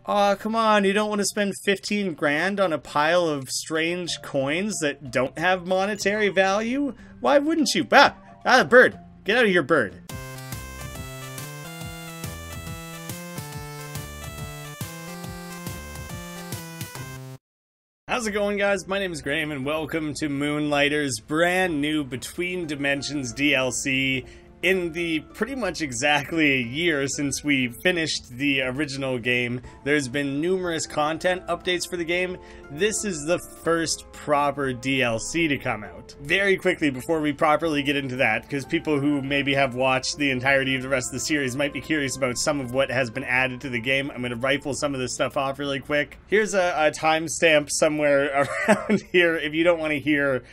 Aw, come on, you don't want to spend 15 grand on a pile of strange coins that don't have monetary value? Why wouldn't you? Bird! Get out of here, bird! How's it going, guys? My name is Graeme and welcome to Moonlighter's brand new Between Dimensions DLC in the pretty much exactly a year since we finished the original game. There's been numerous content updates for the game. This is the first proper DLC to come out. Very quickly, before we properly get into that, because people who maybe have watched the entirety of the rest of the series might be curious about some of what has been added to the game, I'm going to rifle some of this stuff off really quick. Here's a timestamp somewhere around here if you don't want to hear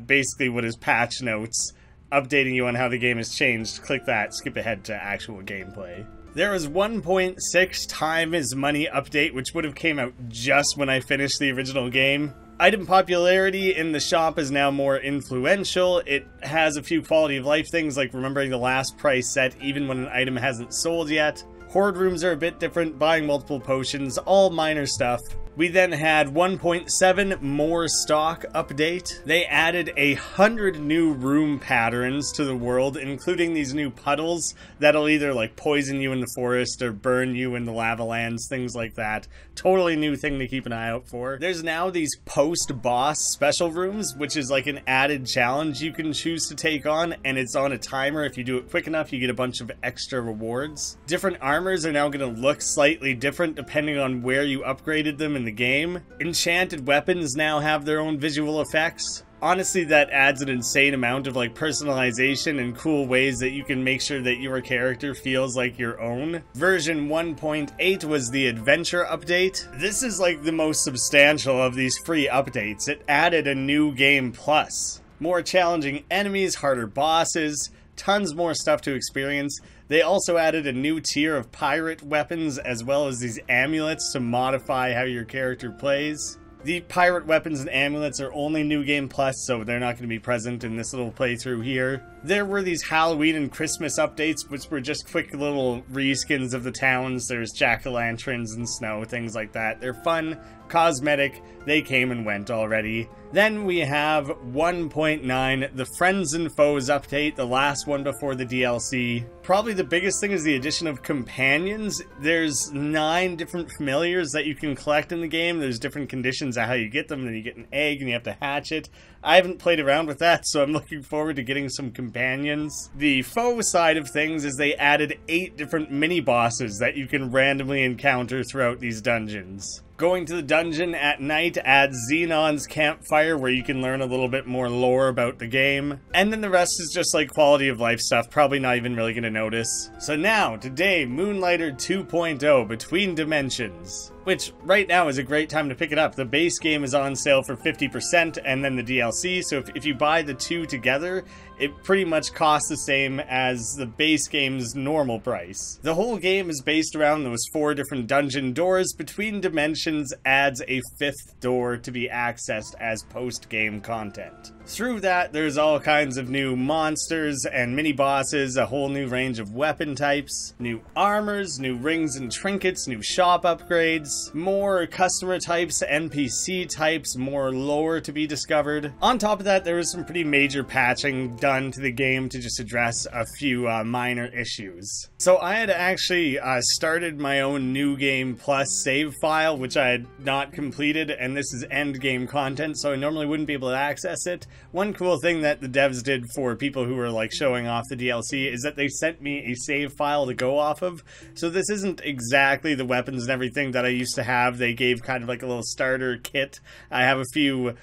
basically what is patch notes updating you on how the game has changed. Click that, skip ahead to actual gameplay. There was 1.6 time is money update, which would have came out just when I finished the original game. Item popularity in the shop is now more influential. It has a few quality of life things like remembering the last price set even when an item hasn't sold yet. Horde rooms are a bit different, buying multiple potions, all minor stuff. We then had 1.7 more stock update. They added 100 new room patterns to the world, including these new puddles that'll either like poison you in the forest or burn you in the lava lands, things like that. Totally new thing to keep an eye out for. There's now these post-boss special rooms, which is like an added challenge you can choose to take on, and it's on a timer. If you do it quick enough, you get a bunch of extra rewards. Different armors are now going to look slightly different depending on where you upgraded them in the game. Enchanted weapons now have their own visual effects. Honestly, that adds an insane amount of like personalization and cool ways that you can make sure that your character feels like your own. Version 1.8 was the adventure update. This is like the most substantial of these free updates. It added a new game plus. More challenging enemies, harder bosses, tons more stuff to experience. They also added a new tier of pirate weapons as well as these amulets to modify how your character plays. The pirate weapons and amulets are only New Game Plus, so they're not going to be present in this little playthrough here. There were these Halloween and Christmas updates, which were just quick little reskins of the towns. There's jack-o'-lanterns and snow, things like that. They're fun, cosmetic, they came and went already. Then we have 1.9, the Friends and Foes update, the last one before the DLC. Probably the biggest thing is the addition of companions. There's 9 different familiars that you can collect in the game. There's different conditions of how you get them, then you get an egg and you have to hatch it. I haven't played around with that, so I'm looking forward to getting some companions. The foe side of things is they added 8 different mini-bosses that you can randomly encounter throughout these dungeons. Going to the dungeon at night adds Xenon's Campfire, where you can learn a little bit more lore about the game. And then the rest is just like quality of life stuff, probably not even really going to notice. So now, today, Moonlighter 2.0, Between Dimensions. Which, right now, is a great time to pick it up. The base game is on sale for 50%, and then the DLC, so if you buy the two together, it pretty much costs the same as the base game's normal price. The whole game is based around those 4 different dungeon doors. Between Dimensions adds a 5th door to be accessed as post-game content. Through that, there's all kinds of new monsters and mini-bosses, a whole new range of weapon types, new armors, new rings and trinkets, new shop upgrades, more customer types, NPC types, more lore to be discovered. On top of that, there was some pretty major patching done to the game to just address a few minor issues. So I had actually started my own New Game Plus save file, which I had not completed, and this is end game content, so I normally wouldn't be able to access it. One cool thing that the devs did for people who were like showing off the DLC is that they sent me a save file to go off of. So this isn't exactly the weapons and everything that I used to have. They gave kind of like a little starter kit. I have a few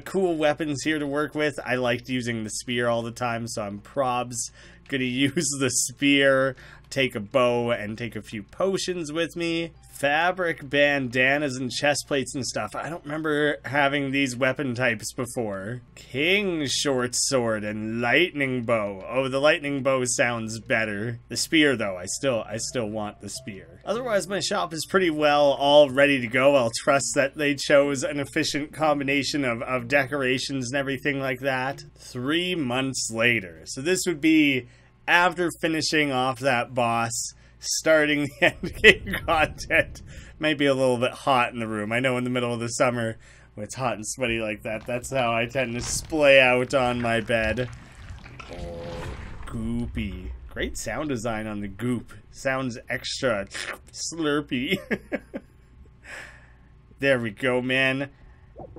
cool weapons here to work with. I liked using the spear all the time, so I'm probs gonna use the spear, take a bow, and take a few potions with me. Fabric bandanas and chest plates and stuff. I don't remember having these weapon types before. King short sword and lightning bow. Oh, the lightning bow sounds better. The spear, though, I still want the spear. Otherwise, my shop is pretty well all ready to go. I'll trust that they chose an efficient combination of decorations and everything like that. 3 months later. So this would be after finishing off that boss, starting the endgame content. Might be a little bit hot in the room. I know in the middle of the summer when it's hot and sweaty like that, that's how I tend to splay out on my bed. Oh, goopy. Great sound design on the goop. Sounds extra slurpy. There we go, man.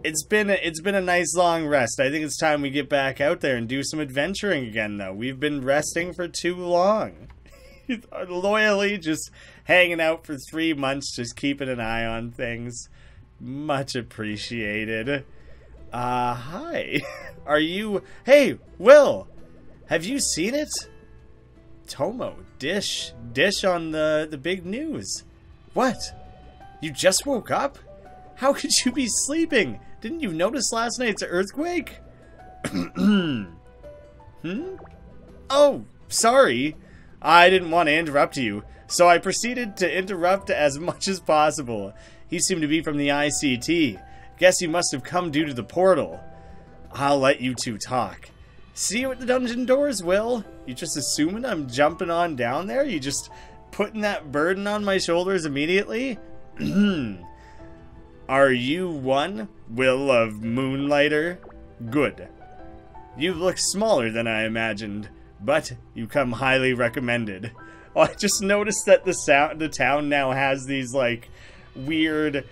It's been a nice long rest. I think it's time we get back out there and do some adventuring again, though. We've been resting for too long. Loyally just hanging out for 3 months, just keeping an eye on things. Much appreciated. Hi. Are you... Hey, Will! Have you seen it? Tomo, dish on the big news. What? You just woke up? How could you be sleeping? Didn't you notice last night's earthquake? Oh, sorry. I didn't want to interrupt you, so I proceeded to interrupt as much as possible. He seemed to be from the ICT. Guess you must have come due to the portal. I'll let you two talk. See you at the dungeon doors, Will? You just assuming I'm jumping on down there? You just putting that burden on my shoulders immediately? Are you one, Will of Moonlighter? Good. You look smaller than I imagined, but you come highly recommended. Oh, I just noticed that the town now has these, like, weird,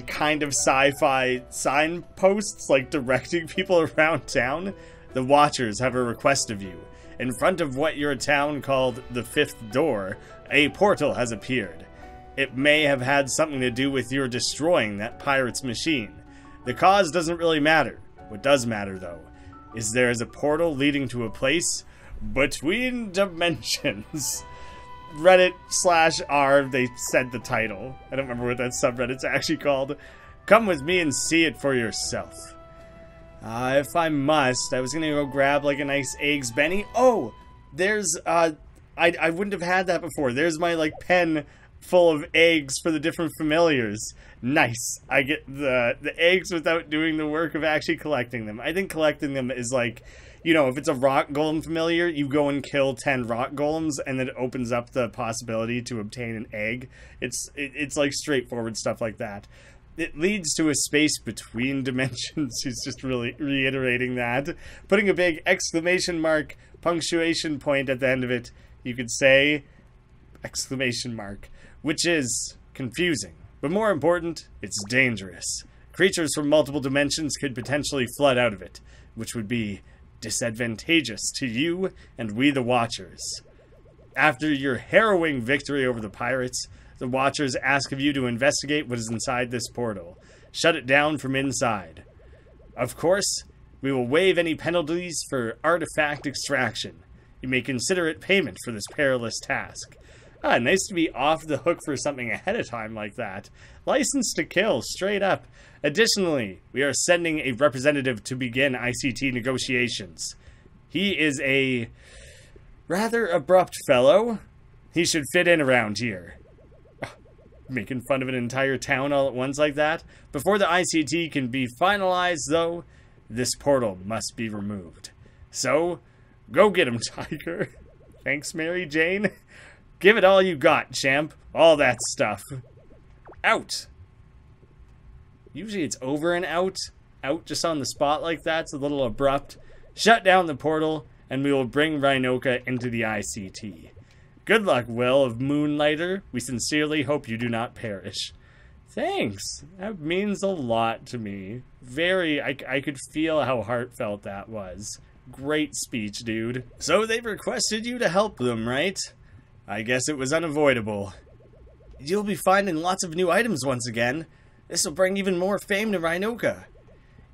kind of sci-fi signposts, like, directing people around town. The Watchers have a request of you. In front of what your town called the Fifth Door, a portal has appeared. It may have had something to do with your destroying that pirate's machine. The cause doesn't really matter. What does matter, though, is there is a portal leading to a place between dimensions. Reddit/r, they said the title. I don't remember what that subreddit's actually called. Come with me and see it for yourself. If I must, I was gonna go grab like a nice eggs Benny. Oh, there's I wouldn't have had that before. There's my like pen full of eggs for the different familiars. Nice. I get the eggs without doing the work of actually collecting them. I think collecting them is like, you know, if it's a rock golem familiar, you go and kill 10 rock golems and then it opens up the possibility to obtain an egg. It's like straightforward stuff like that. It leads to a space between dimensions. He's just really reiterating that. Putting a big exclamation mark, punctuation point at the end of it, you could say exclamation mark, which is confusing. But more important, it's dangerous. Creatures from multiple dimensions could potentially flood out of it, which would be disadvantageous to you and we the Watchers. After your harrowing victory over the pirates, the Watchers ask of you to investigate what is inside this portal. Shut it down from inside. Of course, we will waive any penalties for artifact extraction. You may consider it payment for this perilous task. Ah, nice to be off the hook for something ahead of time like that. License to kill, straight up. Additionally, we are sending a representative to begin ICT negotiations. He is a rather abrupt fellow. He should fit in around here. Making fun of an entire town all at once like that. Before the ICT can be finalized, though, this portal must be removed. So, go get him, Tiger. Thanks, Mary Jane. Give it all you got, champ. All that stuff. Out. Usually it's over and out. Out just on the spot like that. It's a little abrupt. Shut down the portal, and we will bring Rhinoka into the ICT. Good luck, Will of Moonlighter. We sincerely hope you do not perish. Thanks. That means a lot to me. I could feel how heartfelt that was. Great speech, dude. So they've requested you to help them, right? I guess it was unavoidable. You'll be finding lots of new items once again. This will bring even more fame to Rhinoka.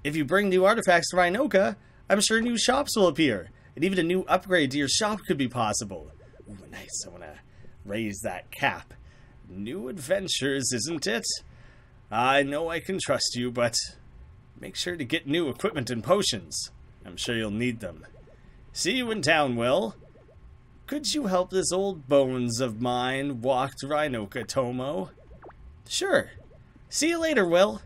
If you bring new artifacts to Rhinoka, I'm sure new shops will appear, and even a new upgrade to your shop could be possible. Ooh, nice. I want to raise that cap. New adventures, isn't it? I know I can trust you, but make sure to get new equipment and potions. I'm sure you'll need them. See you in town, Will. Could you help this old bones of mine walk to Rhinoka, Tomo? Sure. See you later, Will.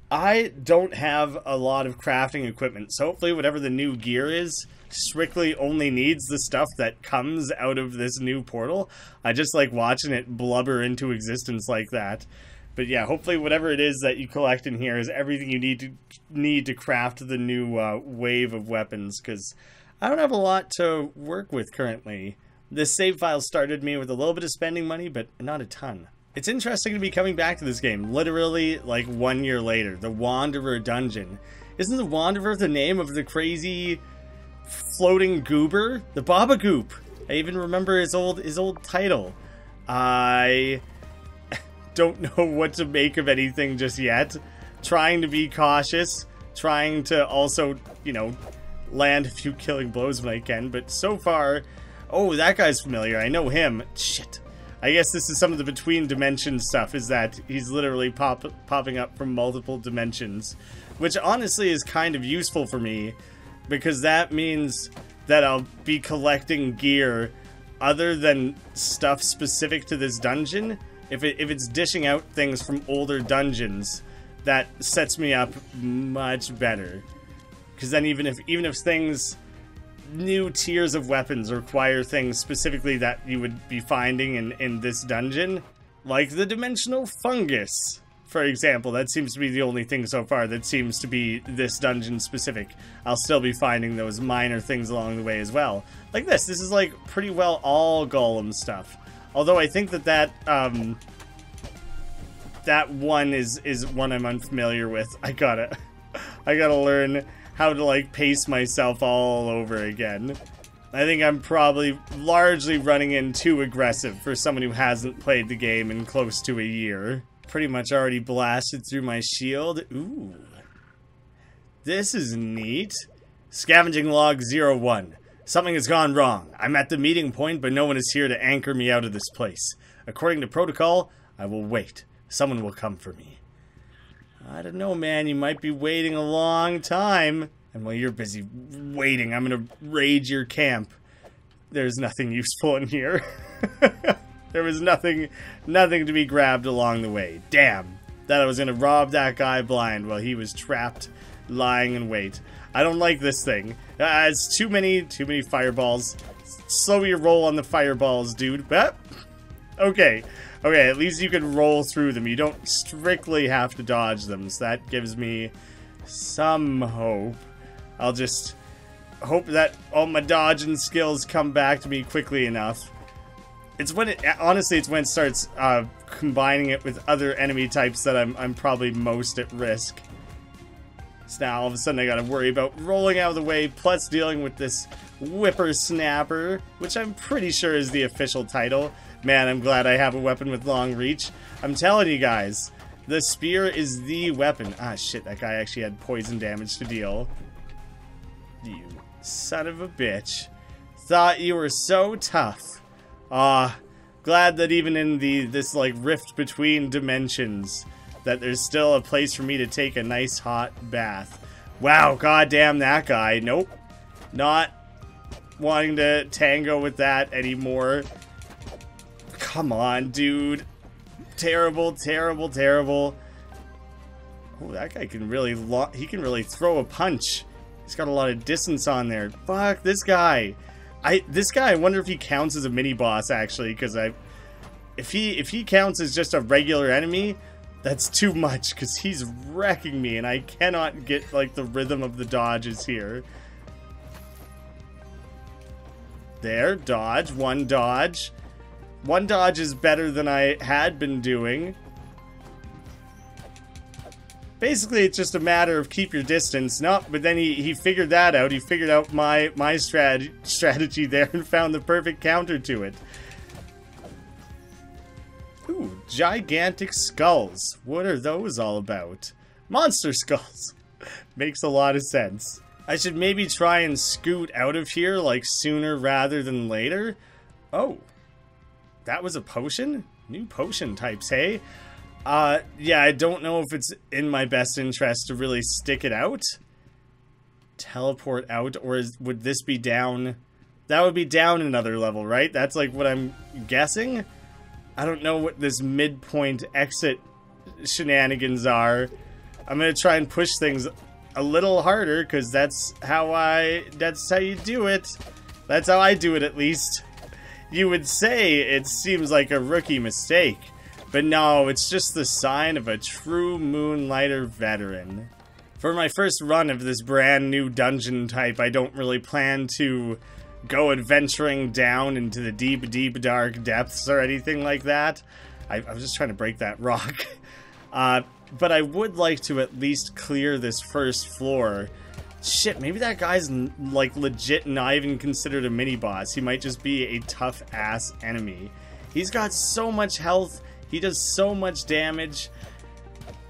I don't have a lot of crafting equipment, so hopefully whatever the new gear is, strictly only needs the stuff that comes out of this new portal. I just like watching it blubber into existence like that. But yeah, hopefully whatever it is that you collect in here is everything you need to craft the new wave of weapons, because I don't have a lot to work with currently. This save file started me with a little bit of spending money, but not a ton. It's interesting to be coming back to this game, literally like 1 year later. The Wanderer Dungeon. Isn't the Wanderer the name of the crazy floating goober? The Baba Goop. I even remember his old title. I don't know what to make of anything just yet. Trying to be cautious. Trying to also, you know, land a few killing blows when I can. But so far... Oh, that guy's familiar. I know him. Shit. I guess this is some of the between dimension stuff, is that he's literally popping up from multiple dimensions. Which honestly is kind of useful for me, because that means that I'll be collecting gear other than stuff specific to this dungeon. If it's dishing out things from older dungeons, that sets me up much better. Because then even if things... new tiers of weapons require things specifically that you would be finding in this dungeon, like the dimensional fungus, for example. That seems to be the only thing so far that seems to be this dungeon specific. I'll still be finding those minor things along the way as well. Like this is like pretty well all golem stuff. Although I think that one is one I'm unfamiliar with. I gotta learn how to like pace myself all over again. I think I'm probably largely running in too aggressive for someone who hasn't played the game in close to a year. Pretty much already blasted through my shield. Ooh. This is neat. Scavenging log 01. Something has gone wrong. I'm at the meeting point, but no one is here to anchor me out of this place. According to protocol, I will wait. Someone will come for me. I don't know, man. You might be waiting a long time. And while you're busy waiting, I'm gonna raid your camp. There's nothing useful in here. There was nothing to be grabbed along the way. Damn. That I was gonna rob that guy blind while he was trapped, lying in wait. I don't like this thing. It's too many fireballs. Slow your roll on the fireballs, dude. But okay. Okay, at least you can roll through them. You don't strictly have to dodge them, so that gives me some hope. I'll just hope that all my dodging skills come back to me quickly enough. It's when honestly, it's when it starts combining it with other enemy types that I'm probably most at risk. So now all of a sudden I gotta worry about rolling out of the way, plus dealing with this whippersnapper, which I'm pretty sure is the official title. Man, I'm glad I have a weapon with long reach. I'm telling you guys, the spear is the weapon. Ah, shit, that guy actually had poison damage to deal. You son of a bitch. Thought you were so tough. Ah, glad that even in this like rift between dimensions, that there's still a place for me to take a nice hot bath. Wow, goddamn that guy. Nope. Not wanting to tango with that anymore. Come on, dude. Terrible, terrible, terrible. Oh, that guy can really he can really throw a punch. He's got a lot of distance on there. Fuck this guy. This guy, I wonder if he counts as a mini boss actually, because if he counts as just a regular enemy, that's too much, because he's wrecking me and I cannot get like the rhythm of the dodges here. There, dodge, one dodge. One dodge is better than I had been doing. Basically, it's just a matter of keep your distance. No, but then he figured that out. He figured out my strategy there and found the perfect counter to it. Ooh, gigantic skulls. What are those all about? Monster skulls. Makes a lot of sense. I should maybe try and scoot out of here, like, sooner rather than later. Oh. That was a potion? New potion types, hey? Yeah, I don't know if it's in my best interest to really stick it out. Teleport out, or would this be down? That would be down another level, right? That's like what I'm guessing? I don't know what this midpoint exit shenanigans are. I'm gonna try and push things a little harder, because that's how you do it. That's how I do it, at least. You would say it seems like a rookie mistake, but no, it's just the sign of a true Moonlighter veteran. For my first run of this brand new dungeon type, I don't really plan to go adventuring down into the deep, deep, dark depths or anything like that. I was just trying to break that rock. But I would like to at least clear this first floor. Shit, maybe that guy's like legit not even considered a mini-boss. He might just be a tough-ass enemy. He's got so much health. He does so much damage.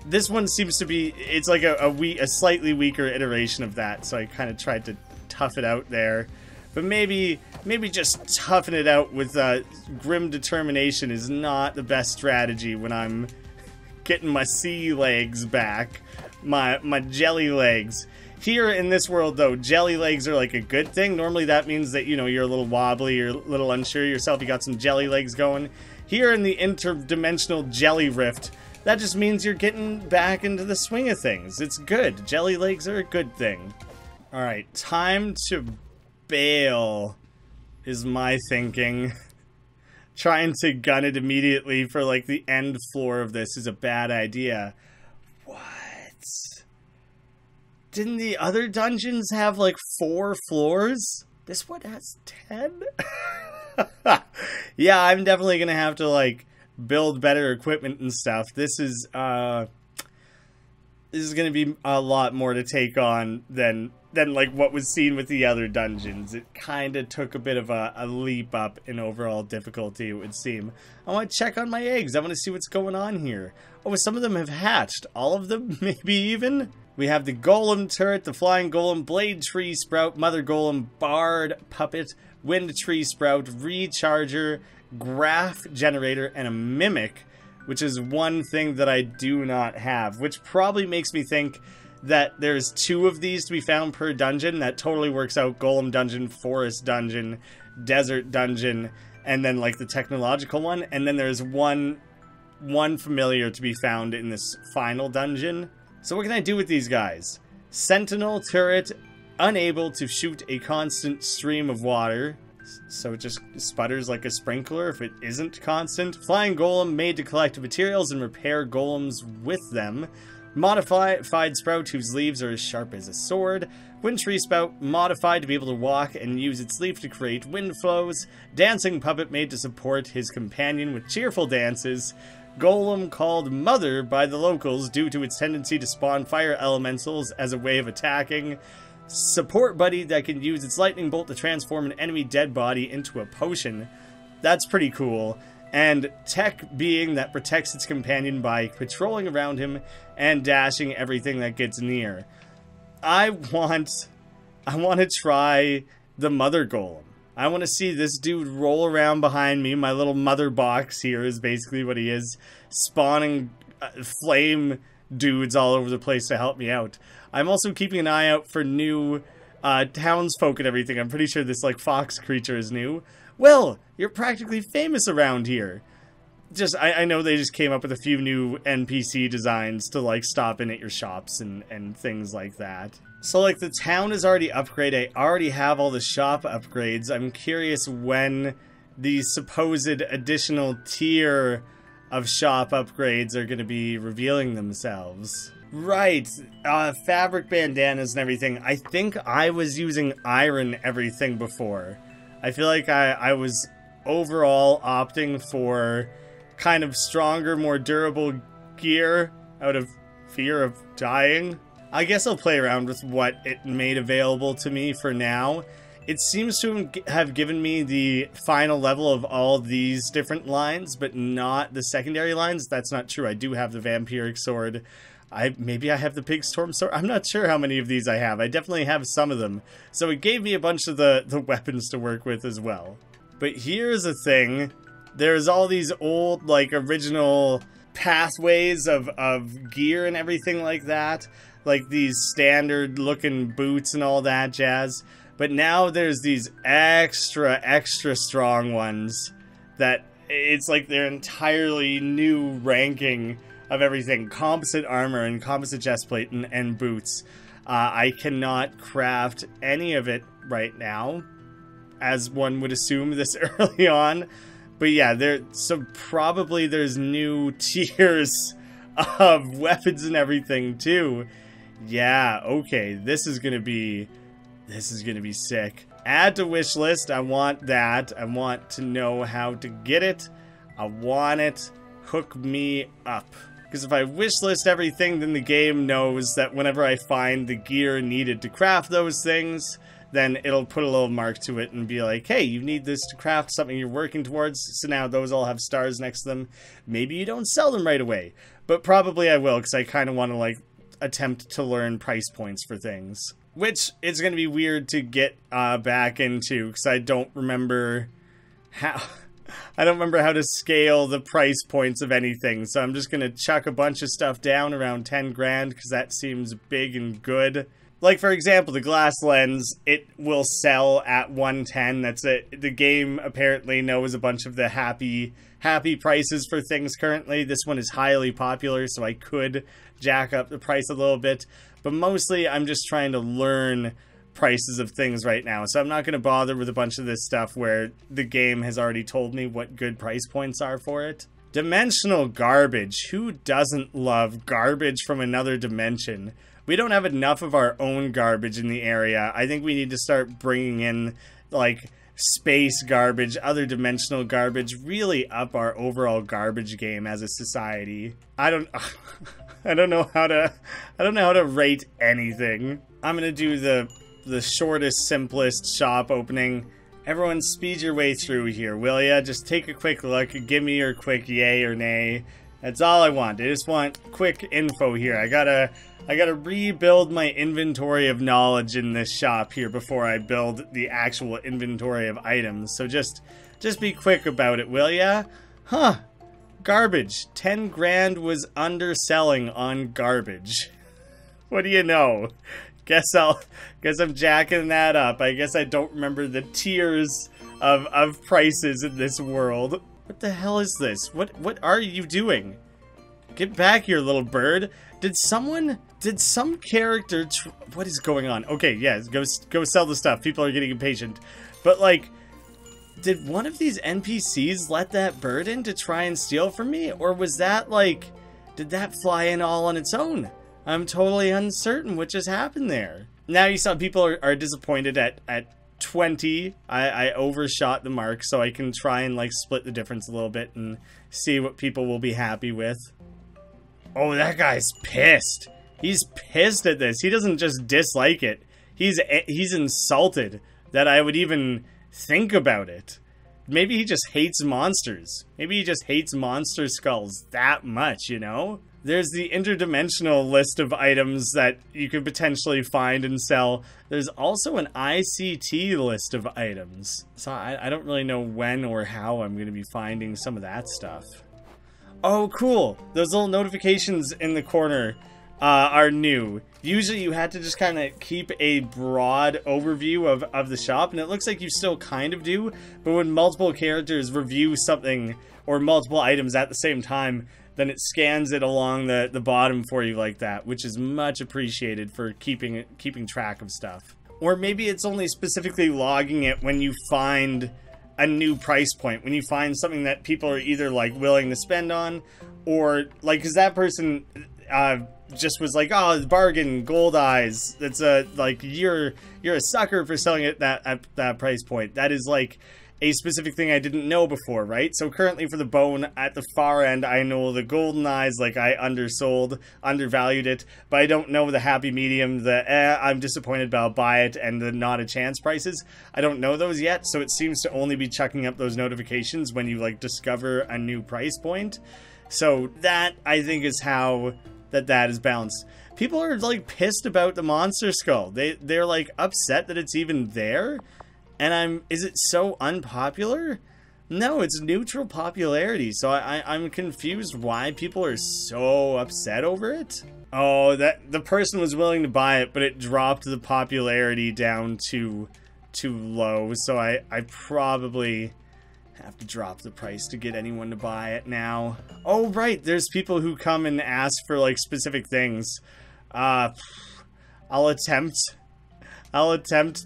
This one seems to be, it's like a slightly weaker iteration of that, so I kind of tried to tough it out there. But maybe just toughen it out with grim determination is not the best strategy when I'm getting my sea legs back, my jelly legs. Here in this world, though, jelly legs are like a good thing. Normally that means that, you know, you're a little wobbly, you're a little unsure of yourself, you got some jelly legs going. Here in the interdimensional jelly rift, that just means you're getting back into the swing of things. It's good. Jelly legs are a good thing. Alright, time to bail is my thinking. Trying to gun it immediately for like the end floor of this is a bad idea. What? Didn't the other dungeons have like 4 floors? This one has 10? Yeah, I'm definitely gonna have to like build better equipment and stuff. This is gonna be a lot more to take on than like what was seen with the other dungeons. It kind of took a bit of a leap up in overall difficulty, it would seem. I want to check on my eggs. I want to see what's going on here. Oh, some of them have hatched. All of them, maybe even? We have the golem turret, the flying golem, blade tree sprout, mother golem, bard puppet, wind tree sprout, recharger, graph generator, and a mimic, which is one thing that I do not have, which probably makes me think that there's 2 of these to be found per dungeon. That totally works out. Golem dungeon, forest dungeon, desert dungeon, and then like the technological one. And then there's one familiar to be found in this final dungeon. So what can I do with these guys? Sentinel turret, unable to shoot a constant stream of water. So it just sputters like a sprinkler if it isn't constant. Flying golem, made to collect materials and repair golems with them. Modified sprout, whose leaves are as sharp as a sword. Wind tree sprout, modified to be able to walk and use its leaf to create wind flows. Dancing puppet, made to support his companion with cheerful dances. Golem, called Mother by the locals due to its tendency to spawn fire elementals as a way of attacking. Support buddy that can use its lightning bolt to transform an enemy dead body into a potion. That's pretty cool. And tech being that protects its companion by patrolling around him and dashing everything that gets near. I want to try the mother golem. I want to see this dude roll around behind me. My little mother box here is basically what he is, spawning flame dudes all over the place to help me out. I'm also keeping an eye out for new townsfolk and everything. I'm pretty sure this like fox creature is new. Well, you're practically famous around here. I know they just came up with a few new NPC designs to like stop in at your shops and things like that. So like the town is already upgraded. I already have all the shop upgrades. I'm curious when the supposed additional tier of shop upgrades are going to be revealing themselves. Right, fabric bandanas and everything. I think I was using iron everything before. I feel like I was overall opting for kind of stronger, more durable gear out of fear of dying. I guess I'll play around with what it made available to me for now. It seems to have given me the final level of all these different lines, but not the secondary lines. That's not true. I do have the vampiric sword. Maybe I have the pig storm sword. I'm not sure how many of these I have. I definitely have some of them. So it gave me a bunch of the weapons to work with as well. But here's the thing. There's all these old, like, original pathways of gear and everything like that. Like these standard looking boots and all that jazz. But now there's these extra strong ones that it's like their entirely new ranking of everything. Composite armor and composite chest plate and boots. I cannot craft any of it right now, as one would assume this early on. But yeah, so probably there's new tiers of weapons and everything too. Yeah, okay, this is gonna be sick. Add to wish list. I want that. I want to know how to get it. I want it. Hook me up. Because if I wish list everything, then the game knows that whenever I find the gear needed to craft those things, then it'll put a little mark to it and be like, hey, you need this to craft something you're working towards. So now those all have stars next to them. Maybe you don't sell them right away, but probably I will, because I kind of want to like attempt to learn price points for things, which is going to be weird to get back into, because I don't remember how to scale the price points of anything. So I'm just going to chuck a bunch of stuff down around 10 grand, because that seems big and good. Like, for example, the glass lens, it will sell at 110. That's it. The game apparently knows a bunch of the happy prices for things currently. This one is highly popular, so I could jack up the price a little bit. But mostly, I'm just trying to learn prices of things right now. So I'm not going to bother with a bunch of this stuff where the game has already told me what good price points are for it. Dimensional garbage. Who doesn't love garbage from another dimension? We don't have enough of our own garbage in the area. I think we need to start bringing in, like, space garbage, other dimensional garbage, really up our overall garbage game as a society. I don't know how to rate anything. I'm gonna do the shortest, simplest shop opening. Everyone speed your way through here, will ya? Just take a quick look, give me your quick yay or nay. That's all I want. I just want quick info here. I gotta rebuild my inventory of knowledge in this shop here before I build the actual inventory of items. So just be quick about it, will ya? Huh. Garbage. 10 grand was underselling on garbage. What do you know? Guess I'm jacking that up. I guess I don't remember the tiers of prices in this world. What the hell is this? What are you doing? Get back here, little bird. Did some character what is going on? Okay, yeah, go sell the stuff. People are getting impatient. But like, did one of these NPCs let that bird in to try and steal from me? Or was that like, did that fly in all on its own? I'm totally uncertain what just happened there. Now you saw people are disappointed at 20. I overshot the mark, so I can try and like split the difference a little bit and see what people will be happy with. Oh, that guy's pissed. He's pissed at this. He doesn't just dislike it. He's insulted that I would even think about it. Maybe he just hates monsters. Maybe he just hates monster skulls that much, you know? There's the interdimensional list of items that you could potentially find and sell. There's also an ICT list of items. So I don't really know when or how I'm going to be finding some of that stuff. Oh, cool. Those little notifications in the corner are new. Usually you had to just kind of keep a broad overview of the shop, and it looks like you still kind of do, but when multiple characters review something or multiple items at the same time, then it scans it along the bottom for you like that, which is much appreciated for keeping track of stuff. Or maybe it's only specifically logging it when you find a new price point, when you find something that people are either like willing to spend on, or like, because that person just was like, oh, bargain, gold eyes. That's like you're a sucker for selling it at that price point. That is like a specific thing I didn't know before, right? So currently for the bone at the far end, I know the golden eyes, like I undervalued it, but I don't know the happy medium, the I'm disappointed but I'll buy it, and the not a chance prices. I don't know those yet, so it seems to only be chucking up those notifications when you like discover a new price point. So that, I think, is how that is balanced. People are like pissed about the monster skull. They're like upset that it's even there. And is it so unpopular? No, it's neutral popularity. So I'm confused why people are so upset over it. Oh, that the person was willing to buy it, but it dropped the popularity down too low. So I probably have to drop the price to get anyone to buy it now. Oh, right. There's people who come and ask for like specific things. I'll attempt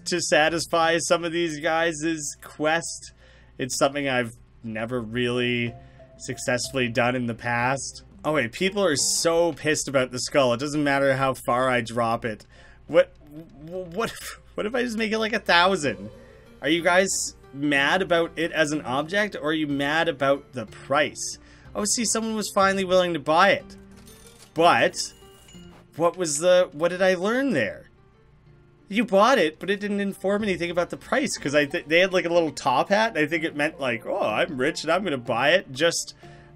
to satisfy some of these guys' quest. It's something I've never really successfully done in the past. Oh wait, people are so pissed about the skull. It doesn't matter how far I drop it. What if I just make it like 1,000? Are you guys mad about it as an object, or are you mad about the price? Oh, see, someone was finally willing to buy it. But what did I learn there? You bought it, but it didn't inform anything about the price, because they had like a little top hat, and I think it meant like, oh, I'm rich and I'm gonna buy it just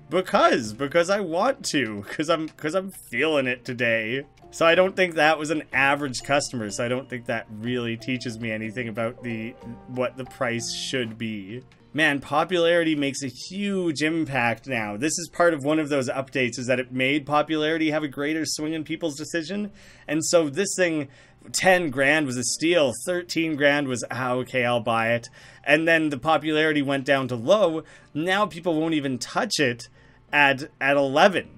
because I want to, because I'm feeling it today. So I don't think that was an average customer, so I don't think that really teaches me anything about what the price should be. Man, popularity makes a huge impact now. This is part of one of those updates, is that it made popularity have a greater swing in people's decision. And so this thing, 10 grand was a steal, 13 grand was, okay, I'll buy it. And then the popularity went down to low. Now people won't even touch it at 11.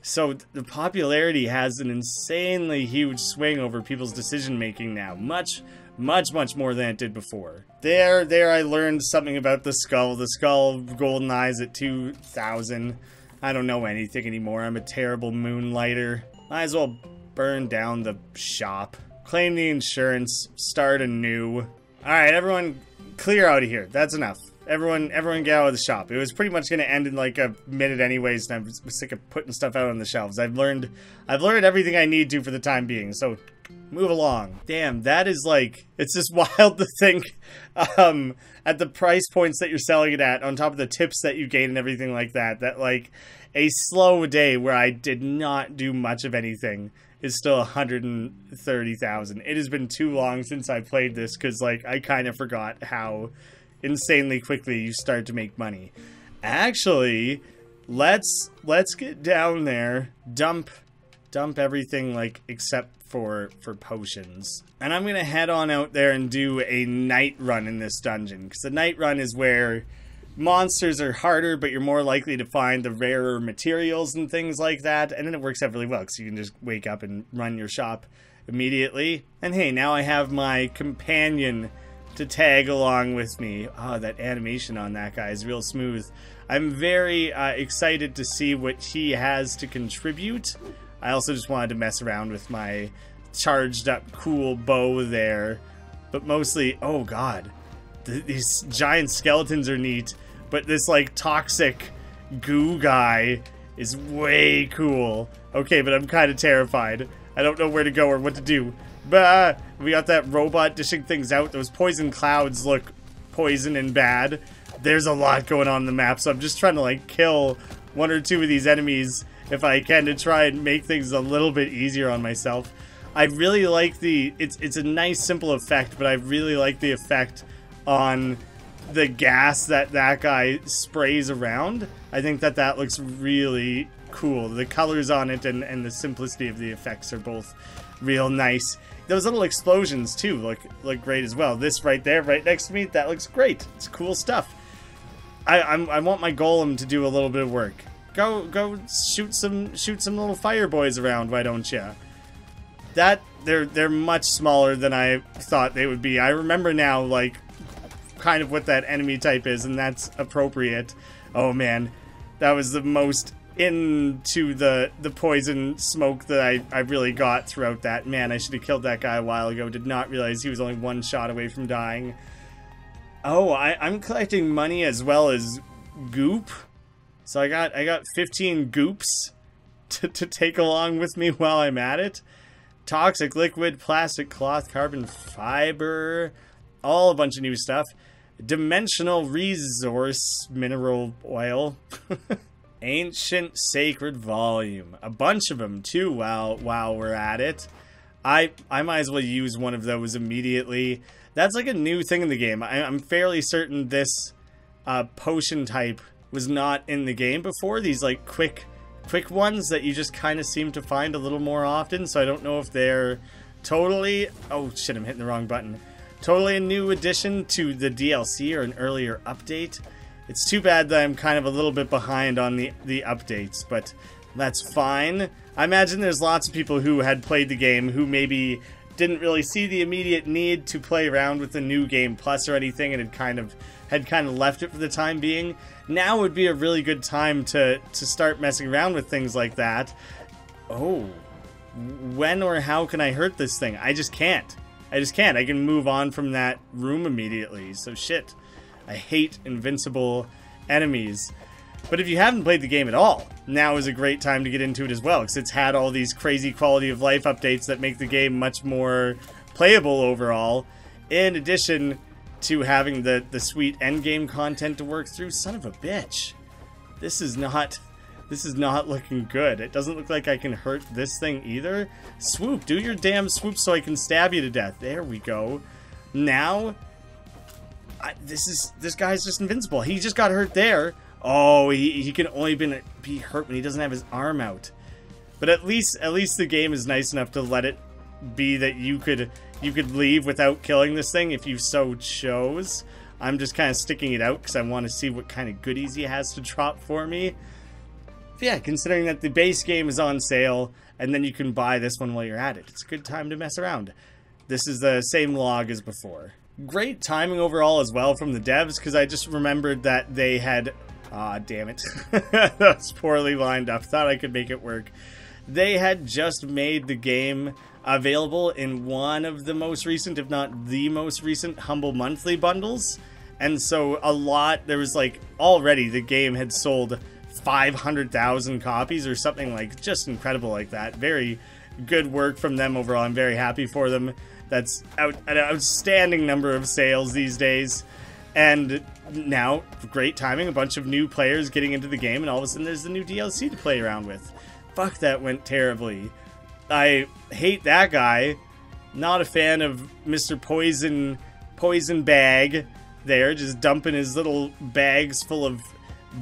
So the popularity has an insanely huge swing over people's decision making now. Much more than it did before. There I learned something about the skull. The skull golden eyes at 2,000. I don't know anything anymore. I'm a terrible moonlighter. Might as well burn down the shop. Claim the insurance. Start anew. Alright, everyone clear out of here. That's enough. Everyone get out of the shop. It was pretty much going to end in like a minute anyways, and I'm sick of putting stuff out on the shelves. I've learned everything I need to for the time being, so move along. Damn, that is like, it's just wild to think at the price points that you're selling it at, on top of the tips that you gain and everything like that, that like a slow day where I did not do much of anything is still 130,000. It has been too long since I played this, because like I kind of forgot how insanely quickly you start to make money. Actually, let's get down there, dump everything like except for potions, and I'm gonna head on out there and do a night run in this dungeon, because the night run is where monsters are harder, but you're more likely to find the rarer materials and things like that, and then it works out really well because you can just wake up and run your shop immediately. And hey, now I have my companion to tag along with me. Oh, that animation on that guy is real smooth. I'm very excited to see what he has to contribute. I also just wanted to mess around with my charged up cool bow there. But mostly, oh god, these giant skeletons are neat, but this like toxic goo guy is way cool. Okay, but I'm kind of terrified. I don't know where to go or what to do. But we got that robot dishing things out. Those poison clouds look poison and bad. There's a lot going on in the map, so I'm just trying to like kill one or two of these enemies if I can, to try and make things a little bit easier on myself. I really like it's a nice simple effect, but I really like the effect on the gas that guy sprays around. I think that looks really cool. The colors on it and the simplicity of the effects are both real nice. Those little explosions too look great as well. This right there, right next to me, that looks great. It's cool stuff. I want my golem to do a little bit of work. Go shoot some little fire boys around, why don't you? They're much smaller than I thought they would be. I remember now like kind of what that enemy type is, and that's appropriate. Oh man, that was the most into the poison smoke that I really got throughout that. Man, I should have killed that guy a while ago. Did not realize he was only one shot away from dying. Oh, I'm collecting money as well as goop. So I got 15 goops to take along with me while I'm at it. Toxic liquid, plastic, cloth, carbon fiber, all a bunch of new stuff. Dimensional resource, mineral oil. Ancient sacred volume, a bunch of them too. While we're at it, I might as well use one of those immediately. That's like a new thing in the game. I'm fairly certain this potion type was not in the game before. These like quick ones that you just kind of seem to find a little more often. So I don't know if they're totally, oh shit, I'm hitting the wrong button. Totally a new addition to the DLC or an earlier update. It's too bad that I'm kind of a little bit behind on the updates, but that's fine. I imagine there's lots of people who had played the game who maybe didn't really see the immediate need to play around with the new game plus or anything, and had kind of left it for the time being. Now would be a really good time to start messing around with things like that. Oh, when or how can I hurt this thing? I just can't. I can move on from that room immediately. So shit. I hate invincible enemies. But if you haven't played the game at all, now is a great time to get into it as well, because it's had all these crazy quality of life updates that make the game much more playable overall, in addition to having the sweet endgame content to work through. Son of a bitch. This is not looking good. It doesn't look like I can hurt this thing either. Swoop, do your damn swoop so I can stab you to death. There we go. Now, this guy's just invincible. He just got hurt there. Oh, he can only be hurt when he doesn't have his arm out. But at least the game is nice enough to let it be that you could leave without killing this thing if you so chose. I'm just kind of sticking it out because I want to see what kind of goodies he has to drop for me. But yeah, considering that the base game is on sale and then you can buy this one while you're at it, it's a good time to mess around. This is the same log as before. Great timing overall as well from the devs, because I just remembered that they had... Ah, damn it. That was poorly lined up. Thought I could make it work. They had just made the game available in one of the most recent, if not the most recent, Humble Monthly bundles. And so there was like, already the game had sold 500,000 copies or something like just incredible like that. Very good work from them overall. I'm very happy for them. That's an outstanding number of sales these days. And now, great timing, a bunch of new players getting into the game, and all of a sudden there's the new DLC to play around with. Fuck, that went terribly. I hate that guy. Not a fan of Mr. Poison Bag there, just dumping his little bags full of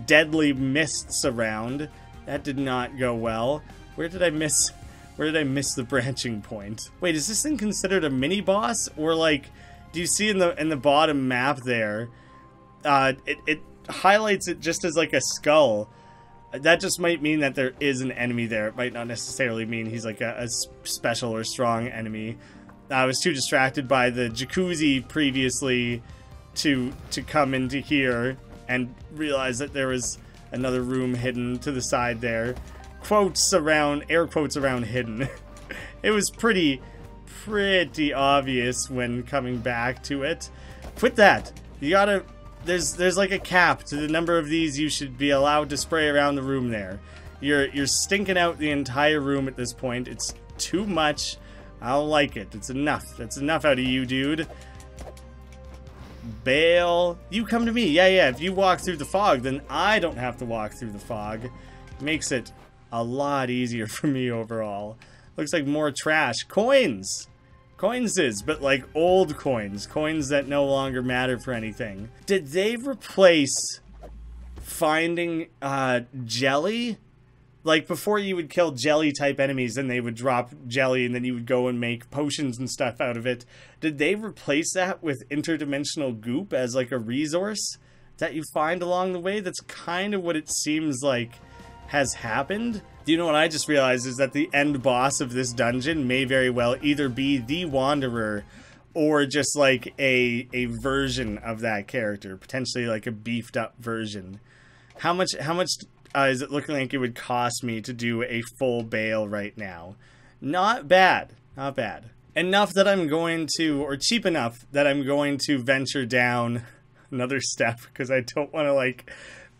deadly mists around. That did not go well. Where did I miss the branching point? Wait, is this thing considered a mini boss, or like, do you see in the bottom map there? It highlights it just as like a skull. That just might mean that there is an enemy there. It might not necessarily mean he's like a special or strong enemy. I was too distracted by the jacuzzi previously to come into here and realize that there was another room hidden to the side there. Air quotes around hidden. It was pretty obvious when coming back to it. Quit that. You gotta... There's like a cap to the number of these you should be allowed to spray around the room there. You're stinking out the entire room at this point. It's too much. I don't like it. It's enough. That's enough out of you, dude. Bail. You come to me. Yeah. If you walk through the fog, then I don't have to walk through the fog. Makes it a lot easier for me overall. Looks like more trash. Coins! Coinses, but like old coins. Coins that no longer matter for anything. Did they replace finding jelly? Like before you would kill jelly type enemies and they would drop jelly and then you would go and make potions and stuff out of it. Did they replace that with interdimensional goop as like a resource that you find along the way? That's kind of what it seems like has happened. Do you know what I just realized is that the end boss of this dungeon may very well either be the Wanderer or just like a version of that character, potentially like a beefed up version. How much is it looking like it would cost me to do a full bail right now? Not bad. Not bad. Enough that I'm going to, or cheap enough that I'm going to venture down another step because I don't want to like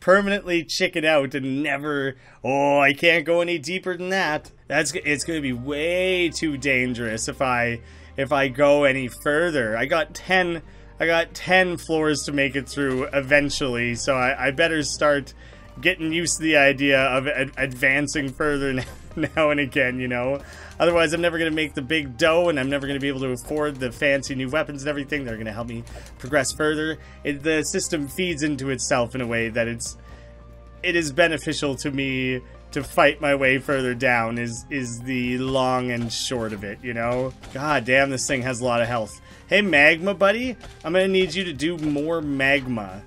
permanently chicken out and never, oh, I can't go any deeper than that. It's going to be way too dangerous if I go any further. I got 10 floors to make it through eventually, so I better start getting used to the idea of advancing further now and again, you know? Otherwise, I'm never going to make the big dough, and I'm never going to be able to afford the fancy new weapons and everything that are going to help me progress further. The system feeds into itself in a way that it is beneficial to me to fight my way further down is the long and short of it, you know? God damn, this thing has a lot of health. Hey, magma buddy, I'm going to need you to do more magma.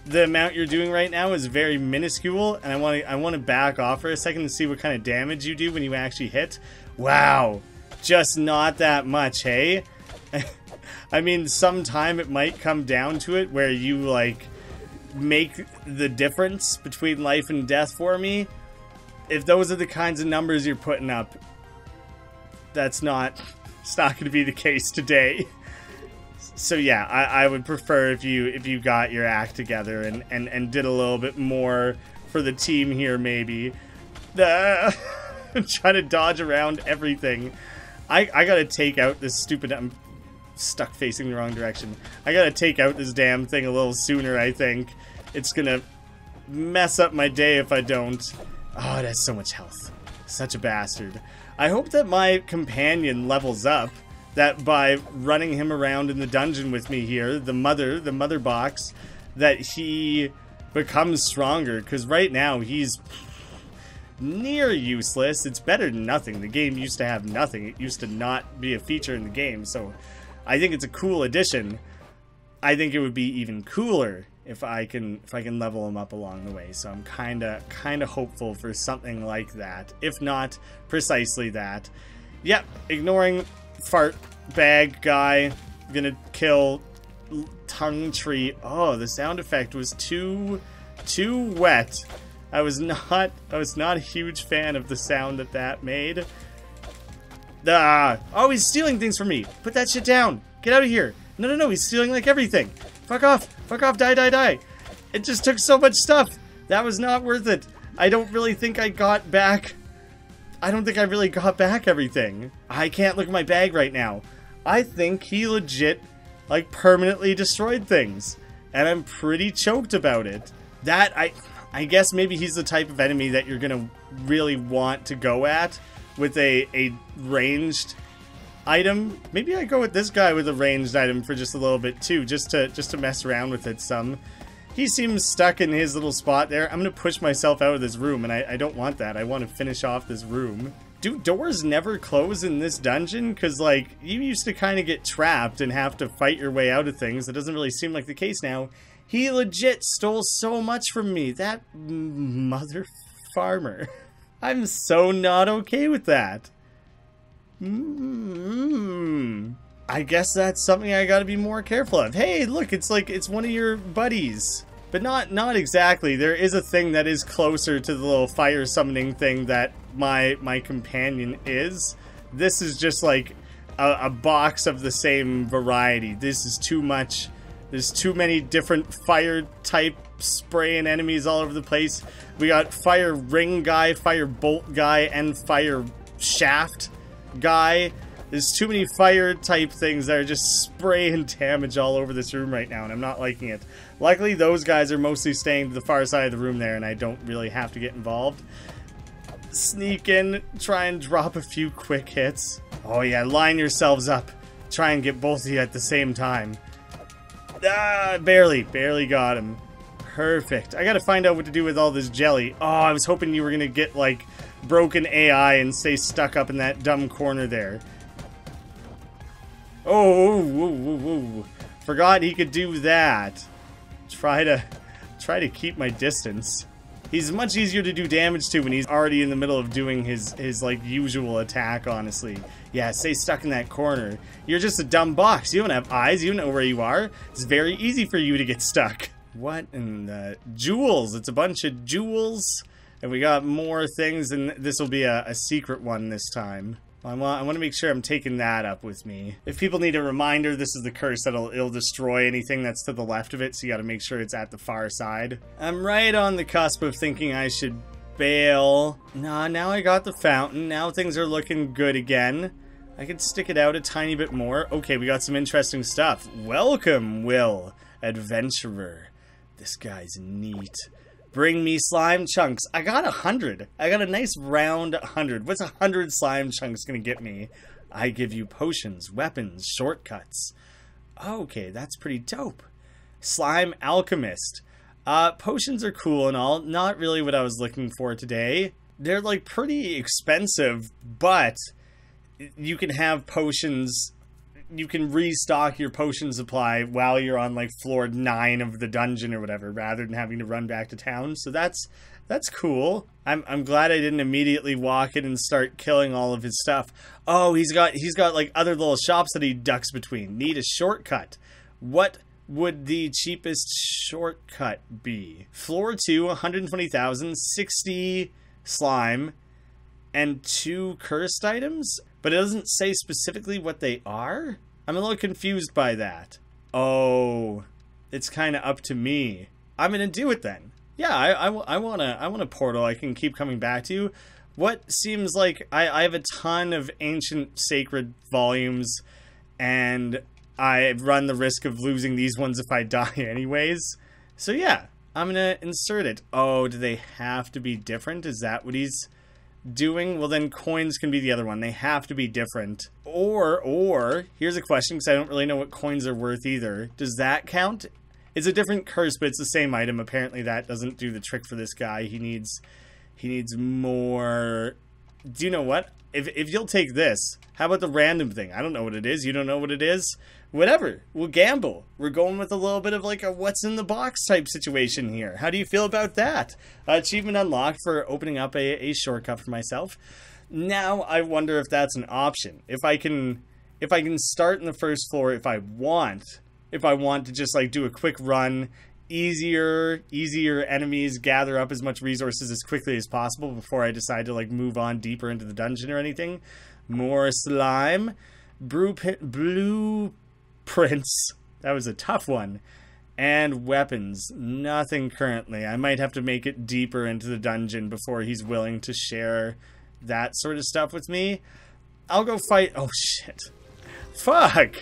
The amount you're doing right now is very minuscule, and I want to back off for a second to see what kind of damage you do when you actually hit. Wow, just not that much, hey? I mean, sometime it might come down to it where you, like, make the difference between life and death for me. If those are the kinds of numbers you're putting up, it's not going to be the case today. So yeah, I would prefer if you got your act together and did a little bit more for the team here, maybe. Trying to dodge around everything. I gotta take out this stupid... I'm stuck facing the wrong direction. I gotta take out this damn thing a little sooner, I think. It's gonna mess up my day if I don't. Oh, it has so much health. Such a bastard. I hope that my companion levels up. That by running him around in the dungeon with me here, the mother box, that he becomes stronger. Because right now, he's near useless. It's better than nothing. The game used to have nothing. It used to not be a feature in the game, so... I think it's a cool addition. I think it would be even cooler if I can level him up along the way. So I'm kinda hopeful for something like that. If not precisely that. Yep, ignoring fart bag guy. Gonna kill tongue tree. Oh, the sound effect was too wet. I was not a huge fan of the sound that made. Oh, he's stealing things from me. Put that shit down. Get out of here. No, he's stealing like everything. Fuck off, die. It just took so much stuff. That was not worth it. I don't really think I got back. I don't think I really got back everything. I can't look at my bag right now. I think he legit, like, permanently destroyed things. And I'm pretty choked about it. That, I guess maybe he's the type of enemy that you're gonna really want to go at with a ranged item. Maybe I go with this guy with a ranged item for just a little bit too, just to mess around with it some. He seems stuck in his little spot there. I'm gonna push myself out of this room, and I don't want that. I want to finish off this room. Do doors never close in this dungeon? Because, like, you used to kind of get trapped and have to fight your way out of things. It doesn't really seem like the case now. He legit stole so much from me. That mother farmer. I'm so not okay with that. I guess that's something I gotta be more careful of. Hey, look, it's like, it's one of your buddies. But not exactly. There is a thing that is closer to the little fire summoning thing that my companion is. This is just like a box of the same variety. This is too much. There's too many different fire type spraying enemies all over the place. We got fire ring guy, fire bolt guy, and fire shaft guy. There's too many fire type things that are just spraying damage all over this room right now, and I'm not liking it. Luckily, those guys are mostly staying to the far side of the room there, and I don't really have to get involved. Sneak in, try and drop a few quick hits. Oh yeah, line yourselves up. Try and get both of you at the same time. Ah, barely got him. Perfect. I gotta find out what to do with all this jelly. Oh, I was hoping you were gonna get, like, broken AI and stay stuck up in that dumb corner there. Oh, whoa. Forgot he could do that. Try to keep my distance. He's much easier to do damage to when he's already in the middle of doing his like usual attack, honestly. Yeah, stay stuck in that corner. You're just a dumb box. You don't have eyes. You don't know where you are. It's very easy for you to get stuck. What in the jewels? It's a bunch of jewels. And we got more things, and this will be a secret one this time. I want to make sure I'm taking that up with me. If people need a reminder, this is the curse it'll destroy anything that's to the left of it, so you gotta make sure it's at the far side. I'm right on the cusp of thinking I should bail. Nah, now I got the fountain. Now things are looking good again. I could stick it out a tiny bit more. Okay, we got some interesting stuff. Welcome, Will, adventurer. This guy's neat. Bring me slime chunks. I got 100. I got a nice round 100. What's 100 slime chunks gonna get me? I give you potions, weapons, shortcuts. Okay, that's pretty dope. Slime alchemist. Potions are cool and all. Not really what I was looking for today. They're like pretty expensive, but you can have potions. You can restock your potion supply while you're on like floor 9 of the dungeon or whatever, rather than having to run back to town. So that's That's cool. I'm glad I didn't immediately walk in and start killing all of his stuff. Oh, he's got like other little shops that he ducks between. Need a shortcut. What would the cheapest shortcut be? Floor 2, 120,000, 60 slime, and 2 cursed items? But it doesn't say specifically what they are? I'm a little confused by that. Oh, it's kind of up to me. I'm gonna do it then. Yeah, I want a portal I can keep coming back to. What seems like I have a ton of ancient sacred volumes, and I run the risk of losing these ones if I die anyways. So yeah, I'm gonna insert it. Oh, do they have to be different? Is that what he's doing? Well, then coins can be the other one. They have to be different. Or here's a question, because I don't really know what coins are worth either. Does that count? It's a different curse, but it's the same item. Apparently that doesn't do the trick for this guy. He needs more. Do you know what? If you'll take this, how about the random thing? I don't know what it is. You don't know what it is? Whatever. We'll gamble. We're going with a little bit of like a what's in the box type situation here. How do you feel about that? Achievement unlocked for opening up a shortcut for myself. Now I wonder if that's an option. If I can start in the first floor if I want to just like do a quick run, easier enemies, gather up as much resources as quickly as possible before I decide to like move on deeper into the dungeon or anything. More slime, blueprints. That was a tough one. And weapons. Nothing currently. I might have to make it deeper into the dungeon before he's willing to share that sort of stuff with me. I'll go fight. Oh shit. Fuck!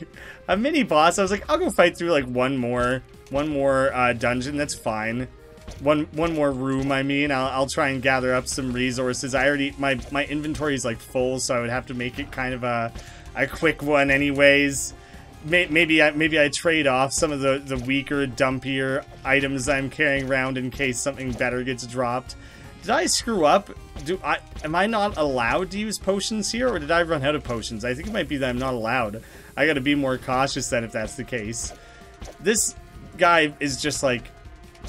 A mini boss. I was like, I'll go fight through like one more dungeon. That's fine. One more room. I mean, I'll try and gather up some resources. I already my inventory is like full, so I would have to make it kind of a quick one, anyways. Maybe I trade off some of the weaker, dumpier items I'm carrying around in case something better gets dropped. Did I screw up? Am I not allowed to use potions here, or did I run out of potions? I think it might be that I'm not allowed. I gotta be more cautious then if that's the case. This guy is just like...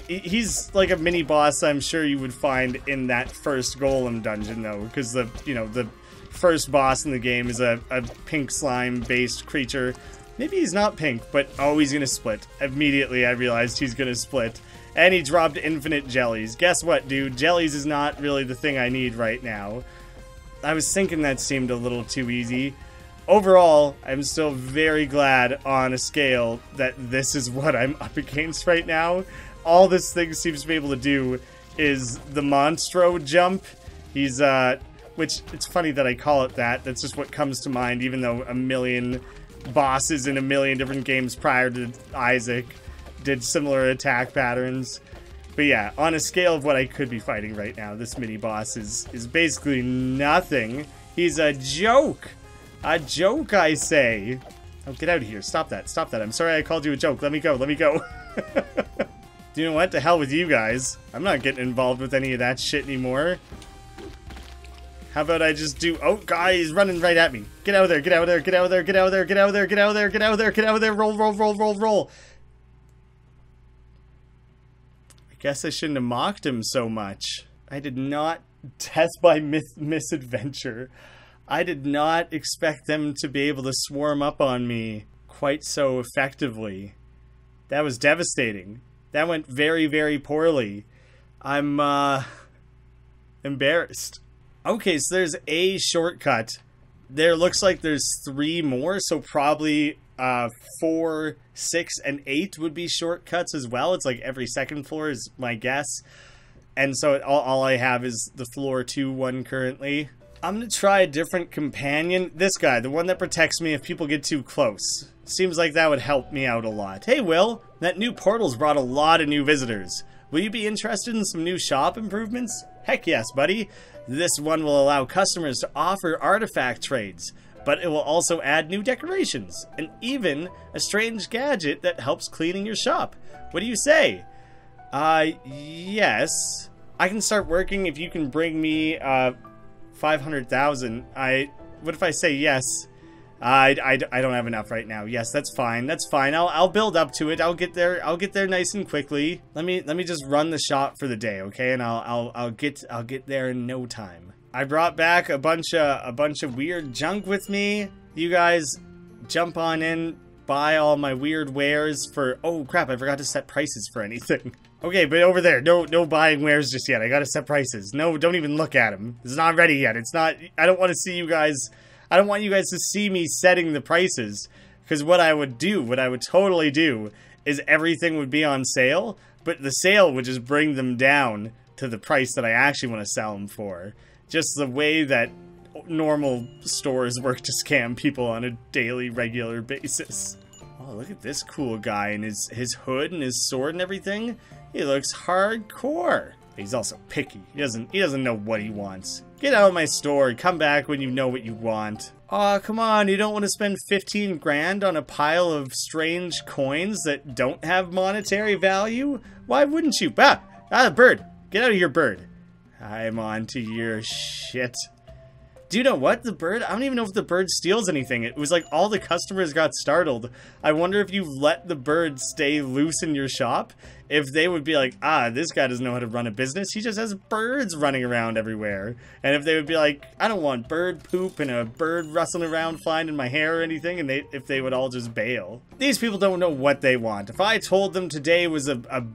He's like a mini boss I'm sure you would find in that first golem dungeon, though, because the first boss in the game is a pink slime-based creature. Maybe he's not pink, but oh, he's gonna split. Immediately I realized he's gonna split. And he dropped infinite jellies. Guess what, dude? Jellies is not really the thing I need right now. I was thinking that seemed a little too easy. Overall, I'm still very glad on a scale that this is what I'm up against right now. All this thing seems to be able to do is the Monstro jump. He's, which, it's funny that I call it that. That's just what comes to mind, even though a million bosses in a million different games prior to Isaac did similar attack patterns. But yeah, on a scale of what I could be fighting right now, this mini-boss is basically nothing. He's a joke! A joke, I say! Oh, get out of here. Stop that. Stop that. I'm sorry I called you a joke. Let me go. Let me go. Do you know what? To hell with you guys. I'm not getting involved with any of that shit anymore. How about I just do... Oh, God, he's running right at me. Get out of there. Get out of there. Get out of there. Get out of there. Get out of there. Get out of there. Get out of there. Get out of there. Roll, roll, roll, roll, roll. I guess I shouldn't have mocked him so much. I did not death by misadventure. I did not expect them to be able to swarm up on me quite so effectively. That was devastating. That went very, very poorly. I'm, embarrassed. Okay, so there's a shortcut. There looks like there's 3 more, so probably 4, 6, and 8 would be shortcuts as well. It's like every second floor is my guess. And so all I have is the floor 2 one currently. I'm gonna try a different companion. This guy, the one that protects me if people get too close. Seems like that would help me out a lot. Hey, Will, that new portal's brought a lot of new visitors. Will you be interested in some new shop improvements? Heck yes, buddy. This one will allow customers to offer artifact trades, but it will also add new decorations, and even a strange gadget that helps cleaning your shop. What do you say? Yes. I can start working if you can bring me, 500,000. What if I say yes? I don't have enough right now. Yes, that's fine. That's fine. I'll build up to it. I'll get there. I'll get there nice and quickly. Let me just run the shop for the day, okay? And I'll get there in no time. I brought back a bunch of weird junk with me. You guys jump on in, buy all my weird wares for... Oh crap, I forgot to set prices for anything. Okay, but over there, no buying wares just yet. I gotta set prices. No, don't even look at them. It's not ready yet. It's not... I don't want to see you guys... I don't want you guys to see me setting the prices, because what I would totally do, is everything would be on sale, but the sale would just bring them down to the price that I actually want to sell them for. Just the way that normal stores work to scam people on a daily, regular basis. Oh, look at this cool guy and his hood and his sword and everything. He looks hardcore. He's also picky. He doesn't know what he wants. Get out of my store. Come back when you know what you want. Aw, come on. You don't want to spend 15 grand on a pile of strange coins that don't have monetary value? Why wouldn't you? Ah, bird. Get out of here, bird. I'm on to your shit. Do you know what? The bird, I don't even know if the bird steals anything. It was like all the customers got startled. I wonder if you let the bird stay loose in your shop, if they would be like, ah, this guy doesn't know how to run a business. He just has birds running around everywhere. And if they would be like, I don't want bird poop and a bird rustling around flying in my hair or anything, and if they would all just bail. These people don't know what they want. If I told them today was a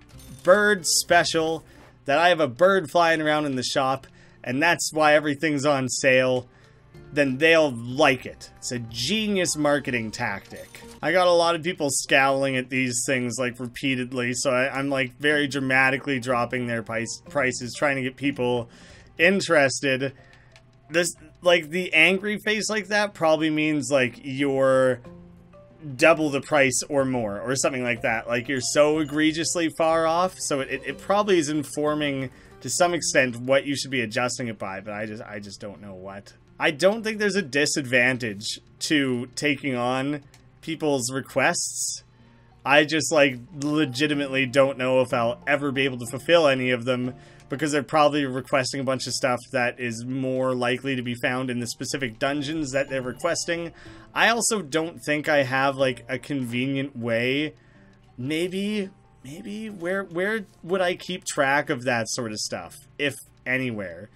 bird special, that I have a bird flying around in the shop, and that's why everything's on sale, then they'll like it. It's a genius marketing tactic. I got a lot of people scowling at these things like repeatedly, so I'm like very dramatically dropping their prices, trying to get people interested. This, like, the angry face like that probably means like you're double the price or more, or something like that. Like you're so egregiously far off, so it probably is informing to some extent what you should be adjusting it by, but I just don't know what. I don't think there's a disadvantage to taking on people's requests. I just like legitimately don't know if I'll ever be able to fulfill any of them, because they're probably requesting a bunch of stuff that is more likely to be found in the specific dungeons that they're requesting. I also don't think I have like a convenient way. Maybe where would I keep track of that sort of stuff, if anywhere?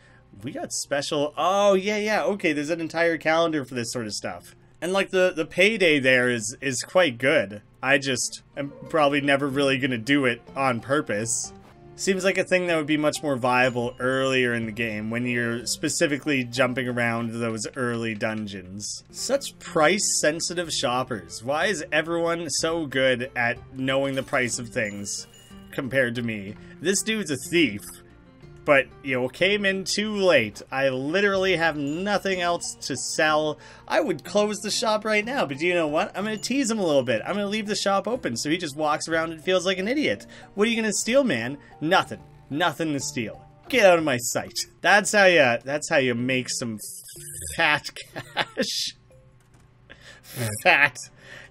We got special... Oh, yeah, okay, there's an entire calendar for this sort of stuff. And, like, the payday there is quite good. I just am probably never really gonna do it on purpose. Seems like a thing that would be much more viable earlier in the game, when you're specifically jumping around those early dungeons. Such price-sensitive shoppers. Why is everyone so good at knowing the price of things compared to me? This dude's a thief. But you came in too late. I literally have nothing else to sell. I would close the shop right now, but you know what? I'm gonna tease him a little bit. I'm gonna leave the shop open so he just walks around and feels like an idiot. What are you gonna steal, man? Nothing. Nothing to steal. Get out of my sight. That's how you make some fat cash. Fat.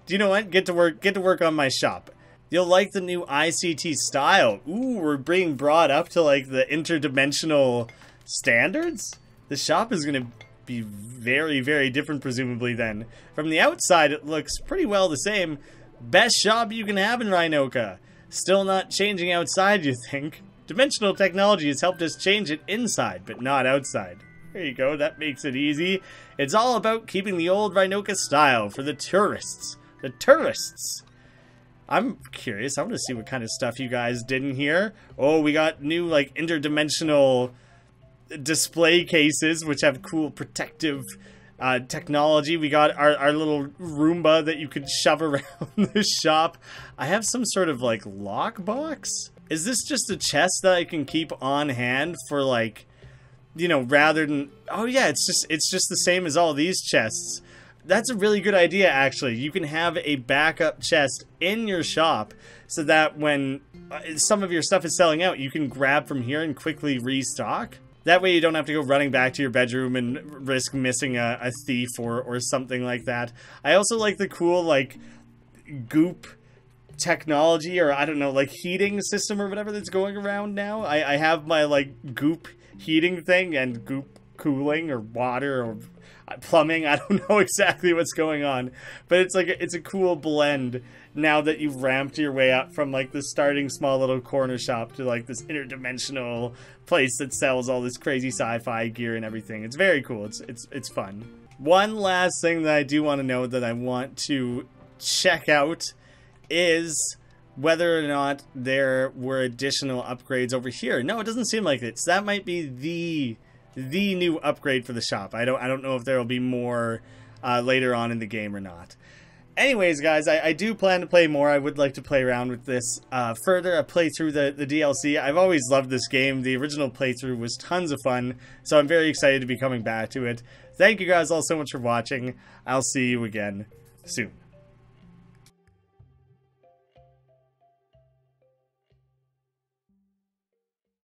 Do you know what? Get to work on my shop. You'll like the new ICT style. Ooh, we're being brought up to like the interdimensional standards? The shop is gonna be very, very different presumably then. From the outside it looks pretty well the same. Best shop you can have in Rhinoka. Still not changing outside, you think? Dimensional technology has helped us change it inside, but not outside. There you go, that makes it easy. It's all about keeping the old Rhinoka style for the tourists. The tourists! I'm curious. I want to see what kind of stuff you guys did in here. Oh, we got new, like, interdimensional display cases, which have cool protective technology. We got our little Roomba that you could shove around the shop. I have some sort of, like, lockbox? Is this just a chest that I can keep on hand for, like, you know, rather than... Oh, yeah, it's just the same as all these chests. That's a really good idea, actually. You can have a backup chest in your shop so that when some of your stuff is selling out, you can grab from here and quickly restock. That way you don't have to go running back to your bedroom and risk missing a thief or something like that. I also like the cool, like, goop technology, or I don't know, like heating system or whatever that's going around now. I have my, like, goop heating thing, and goop cooling or water or plumbing. I don't know exactly what's going on, but it's like it's a cool blend now that you've ramped your way up from like the starting small little corner shop to like this interdimensional place that sells all this crazy sci-fi gear and everything. It's very cool. It's fun. One last thing that I do want to know that I want to check out is whether or not there were additional upgrades over here. No, it doesn't seem like it. So that might be the new upgrade for the shop. I don't know if there will be more later on in the game or not. Anyways, guys, I do plan to play more. I would like to play around with this further. I play through the DLC. I've always loved this game. The original playthrough was tons of fun, so I'm very excited to be coming back to it. Thank you guys all so much for watching. I'll see you again soon.